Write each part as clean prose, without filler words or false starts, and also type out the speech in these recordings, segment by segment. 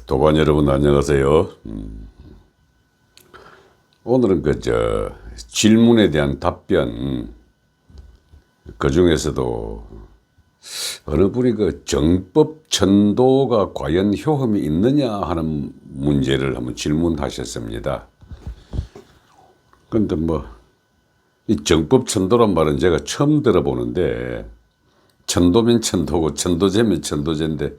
도반 여러분 안녕하세요. 오늘은 질문에 대한 답변, 그 중에서도 어느 분이 정법 천도가 과연 효험이 있느냐 하는 문제를 한번 질문하셨습니다. 그런데 이 정법 천도란 말은 제가 처음 들어보는데, 천도면 천도고 천도제면 천도제인데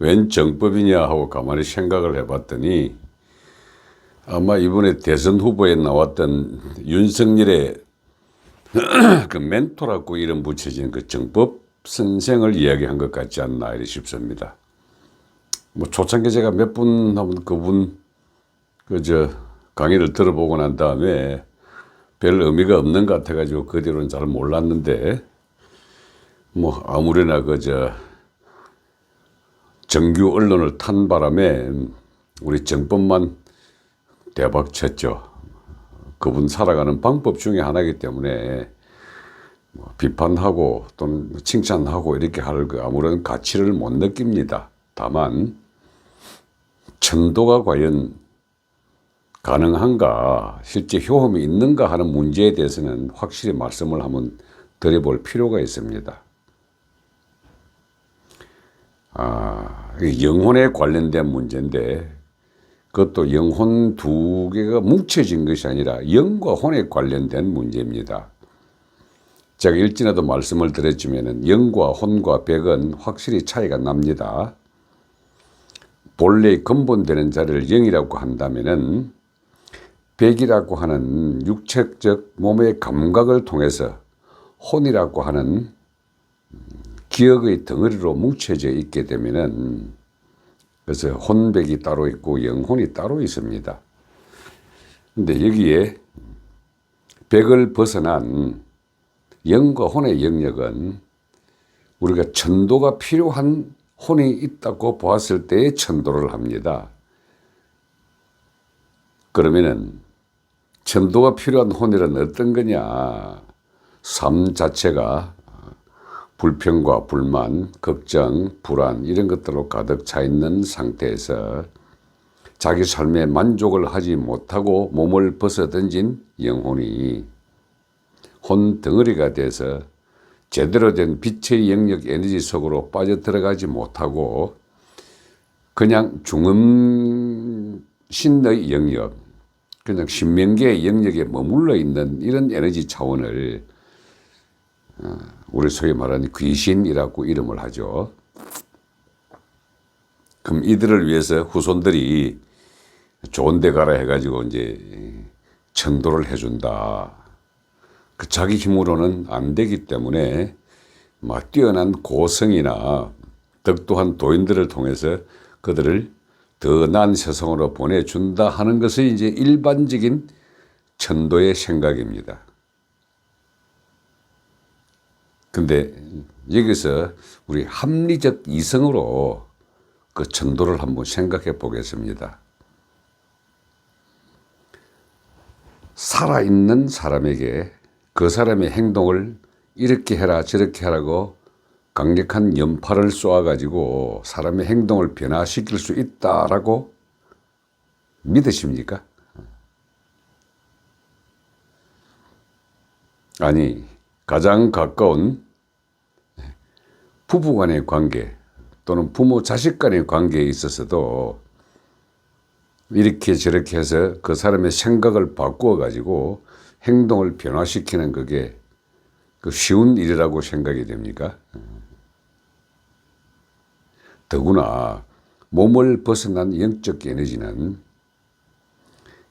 웬 정법이냐 하고 가만히 생각을 해봤더니, 아마 이번에 대선 후보에 나왔던 윤석열의 그 멘토라고 이름 붙여진 그 정법 선생을 이야기한 것 같지 않나 이렇게 싶습니다. 초창기 제가 몇 분 하면 그분 강의를 들어보고 난 다음에 별 의미가 없는 것 같아가지고 그 뒤로는 잘 몰랐는데, 아무래나 정규 언론을 탄 바람에 우리 정법만 대박 쳤죠. 그분 살아가는 방법 중에 하나이기 때문에 비판하고 또는 칭찬하고 이렇게 할 아무런 가치를 못 느낍니다. 다만 천도가 과연 가능한가, 실제 효험이 있는가 하는 문제에 대해서는 확실히 말씀을 한번 드려볼 필요가 있습니다. 영혼에 관련된 문제인데, 그것도 영혼 두 개가 뭉쳐진 것이 아니라 영과 혼에 관련된 문제입니다. 제가 일전에도 말씀을 드렸지만 영과 혼과 백은 확실히 차이가 납니다. 본래의 근본되는 자리를 영이라고 한다면은 백이라고 하는 육체적 몸의 감각을 통해서 혼이라고 하는 기억의 덩어리로 뭉쳐져 있게 되면은, 그래서 혼백이 따로 있고 영혼이 따로 있습니다. 근데 여기에 백을 벗어난 영과 혼의 영역은 우리가 천도가 필요한 혼이 있다고 보았을 때에 천도를 합니다. 그러면은 천도가 필요한 혼이란 어떤 거냐? 삶 자체가 불평과 불만, 걱정, 불안 이런 것들로 가득 차 있는 상태에서 자기 삶에 만족을 하지 못하고 몸을 벗어던진 영혼이 혼 덩어리가 돼서 제대로 된 빛의 영역 에너지 속으로 빠져들어가지 못하고 그냥 중음신의 영역, 그냥 신명계의 영역에 머물러 있는 이런 에너지 차원을 우리 소위 말하는 귀신이라고 이름을 하죠. 그럼 이들을 위해서 후손들이 좋은 데 가라 해가지고 천도를 해준다. 자기 힘으로는 안 되기 때문에 뛰어난 고성이나 덕도한 도인들을 통해서 그들을 더 나은 세상으로 보내준다 하는 것이 일반적인 천도의 생각입니다. 근데 여기서 우리 합리적 이성으로 그 천도를 한번 생각해 보겠습니다. 살아있는 사람에게 그 사람의 행동을 이렇게 해라 저렇게 하라고 강력한 연파를 쏘아가지고 사람의 행동을 변화시킬 수 있다라고 믿으십니까? 아니, 가장 가까운 부부 간의 관계 또는 부모 자식 간의 관계에 있어서도 이렇게 저렇게 해서 그 사람의 생각을 바꾸어 가지고 행동을 변화시키는 그게 쉬운 일이라고 생각이 됩니까? 더구나 몸을 벗어난 영적 에너지는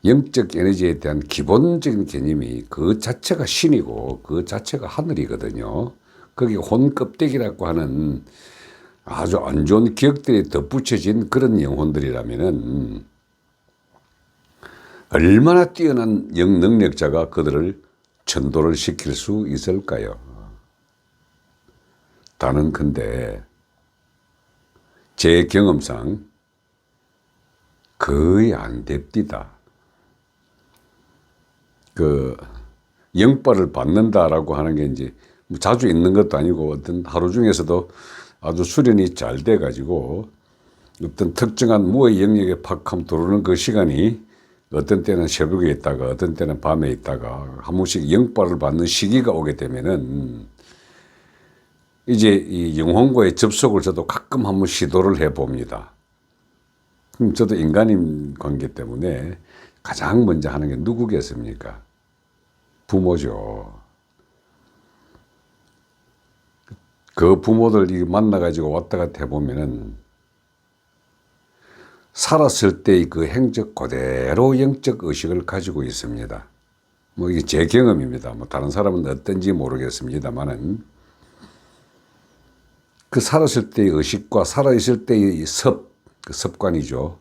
영적 에너지에 대한 기본적인 개념이 그 자체가 신이고 그 자체가 하늘이거든요. 거기 혼껍데기라고 하는 아주 안 좋은 기억들이 덧붙여진 그런 영혼들이라면은 얼마나 뛰어난 영 능력자가 그들을 천도를 시킬 수 있을까요? 단언컨대 제 경험상 거의 안 됩니다. 영빨을 받는다라고 하는 게 자주 있는 것도 아니고 어떤 하루 중에서도 아주 수련이 잘 돼가지고 어떤 특정한 무의 영역에 팍 하면 들어오는 그 시간이 어떤 때는 새벽에 있다가 어떤 때는 밤에 있다가 한 번씩 영빨을 받는 시기가 오게 되면은 이제 이 영혼과의 접속을 저도 가끔 한번 시도를 해봅니다. 그럼 저도 인간인 관계 때문에 가장 먼저 하는 게 누구겠습니까? 부모죠. 그 부모들 만나가지고 왔다 갔다 해보면은 살았을 때의 그 행적 그대로 영적 의식을 가지고 있습니다. 뭐 이게 제 경험입니다. 뭐 다른 사람은 어떤지 모르겠습니다만은 그 살았을 때의 의식과 살아있을 때의 그 습관이죠.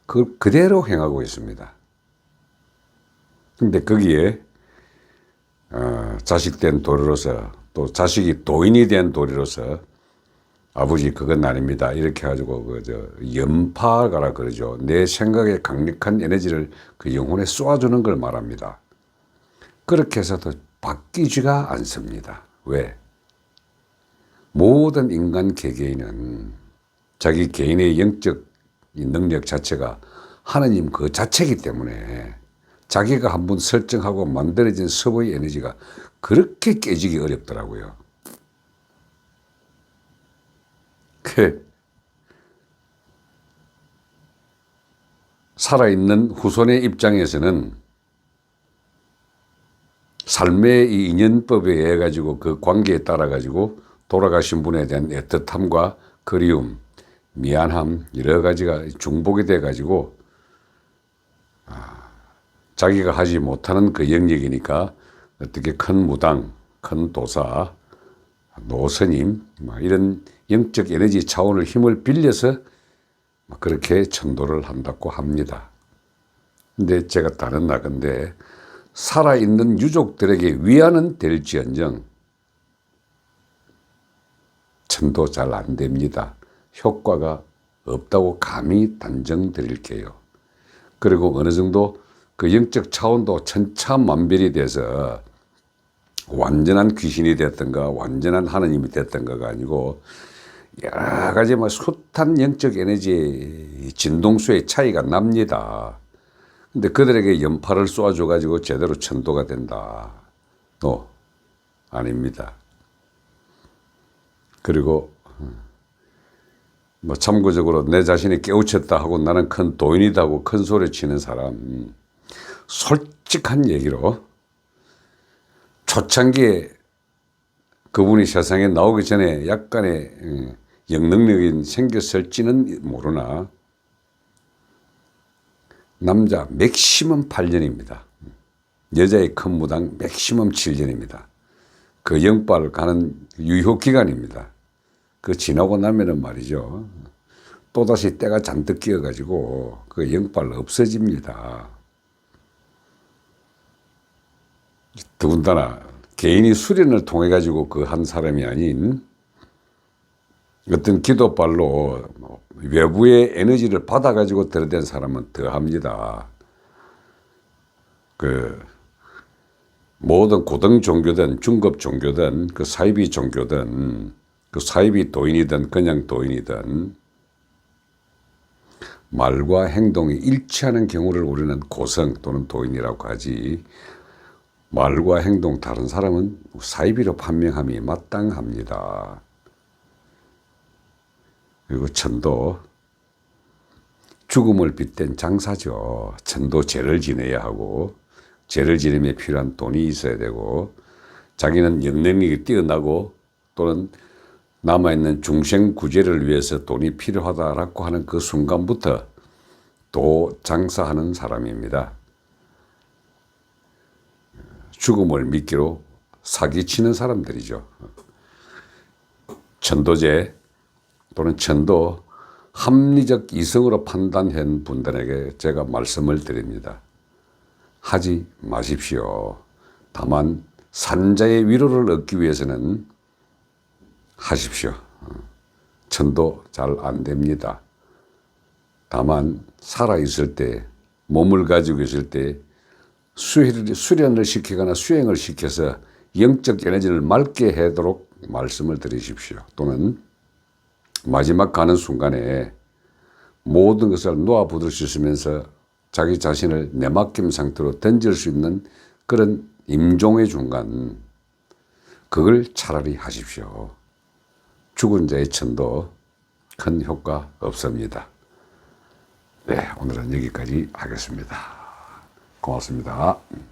그걸 그대로 행하고 있습니다. 근데 거기에 자식 된 도리로서 또 자식이 도인이 된 도리로서 아버지 그건 아닙니다. 이렇게 해가지고 연파가라 그러죠. 내 생각에 강력한 에너지를 그 영혼에 쏘아주는 걸 말합니다. 그렇게 해서도 바뀌지가 않습니다. 왜? 모든 인간 개개인은 자기 개인의 영적 능력 자체가 하느님 그 자체이기 때문에 자기가 한번 설정하고 만들어진 섭의 에너지가 그렇게 깨지기 어렵더라고요. 살아있는 후손의 입장에서는 삶의 이 인연법에 의해 가지고 그 관계에 따라 가지고 돌아가신 분에 대한 애틋함과 그리움, 미안함 여러 가지가 중복이 돼 가지고 자기가 하지 못하는 그 영역이니까 어떻게 큰 무당, 큰 도사, 노스님 이런 영적 에너지 차원을 힘을 빌려서 그렇게 전도를 한다고 합니다. 근데 제가 다른 나건데 살아있는 유족들에게 위안은 될지언정 전도 잘 안 됩니다. 효과가 없다고 감히 단정드릴게요. 그리고 어느 정도 그 영적 차원도 천차만별이 돼서 완전한 귀신이 됐던가 완전한 하느님이 됐던가가 아니고 여러 가지 숱한 영적 에너지의 진동수의 차이가 납니다. 근데 그들에게 연파를 쏘아줘 가지고 제대로 천도가 된다. 아닙니다. 그리고 참고적으로 내 자신이 깨우쳤다 하고 나는 큰 도인이다 하고 큰 소리 치는 사람 솔직한 얘기로 초창기에 그분이 세상에 나오기 전에 약간의 영능력이 생겼을지는 모르나 남자 맥시멈 8년입니다. 여자의 큰 무당 맥시멈 7년입니다. 그 영빨 가는 유효기간입니다. 그 지나고 나면은 말이죠. 또다시 때가 잔뜩 끼어가지고 그 영빨 없어집니다. 더군다나 개인이 수련을 통해 가지고 그 한 사람이 아닌 어떤 기도발로 외부의 에너지를 받아 가지고 들어댄 사람은 더 합니다. 그 모든 고등 종교든 중급 종교든 그 사이비 종교든 그 사이비 도인이든 그냥 도인이든 말과 행동이 일치하는 경우를 우리는 고성 또는 도인이라고 하지 말과 행동 다른 사람은 사이비로 판명함이 마땅합니다. 그리고 천도 죽음을 빗댄 장사죠. 천도 죄를 지내야 하고 죄를 지내며 필요한 돈이 있어야 되고 자기는 영능력이 뛰어나고 또는 남아있는 중생 구제를 위해서 돈이 필요하다라고 하는 그 순간부터 도 장사하는 사람입니다. 죽음을 미끼로 사기치는 사람들이죠. 천도제 또는 천도 합리적 이성으로 판단한 분들에게 제가 말씀을 드립니다. 하지 마십시오. 다만 산자의 위로를 얻기 위해서는 하십시오. 천도 잘 안 됩니다. 다만 살아있을 때 몸을 가지고 있을 때 수련을 시키거나 수행을 시켜서 영적 에너지를 맑게 하도록 말씀을 드리십시오. 또는 마지막 가는 순간에 모든 것을 놓아부들 수 있으면서 자기 자신을 내맡김 상태로 던질 수 있는 그런 임종의 중간, 그걸 차라리 하십시오. 죽은 자의 천도 큰 효과 없습니다. 네, 오늘은 여기까지 하겠습니다. 고맙습니다.